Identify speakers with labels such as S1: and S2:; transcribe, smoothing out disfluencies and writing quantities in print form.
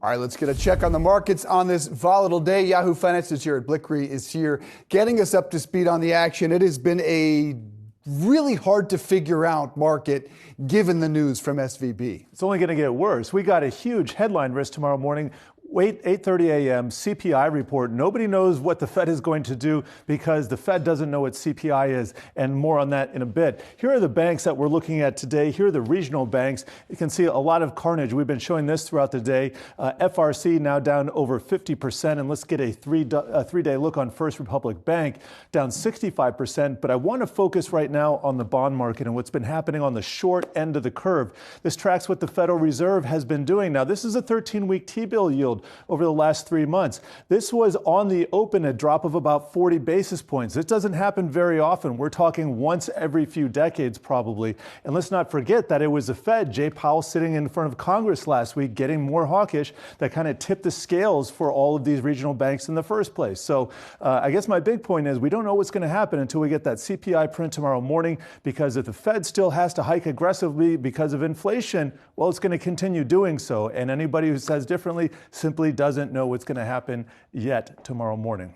S1: All right, let's get a check on the markets on this volatile day. Yahoo Finance's Jared Blikre is here getting us up to speed on the action. It has been a really hard to figure out market given the news from SVB.
S2: It's only going to get worse. We got a huge headline risk tomorrow morning. 8:30 a.m. CPI report. Nobody knows what the Fed is going to do because the Fed doesn't know what CPI is, and more on that in a bit. Here are the banks that we're looking at today. Here are the regional banks. You can see a lot of carnage. We've been showing this throughout the day. FRC now down over 50%, and let's get a three-day look on First Republic Bank, down 65%. But I want to focus right now on the bond market and what's been happening on the short end of the curve. This tracks what the Federal Reserve has been doing. Now, this is a 13-week T-bill yield over the last 3 months. This was on the open a drop of about 40 basis points. This doesn't happen very often. We're talking once every few decades probably. And let's not forget that it was the Fed, Jay Powell, sitting in front of Congress last week getting more hawkish that kind of tipped the scales for all of these regional banks in the first place. So I guess my big point is we don't know what's going to happen until we get that CPI print tomorrow morning, because if the Fed still has to hike aggressively because of inflation, well, it's going to continue doing so. And anybody who says differently simply doesn't know what's going to happen yet tomorrow morning.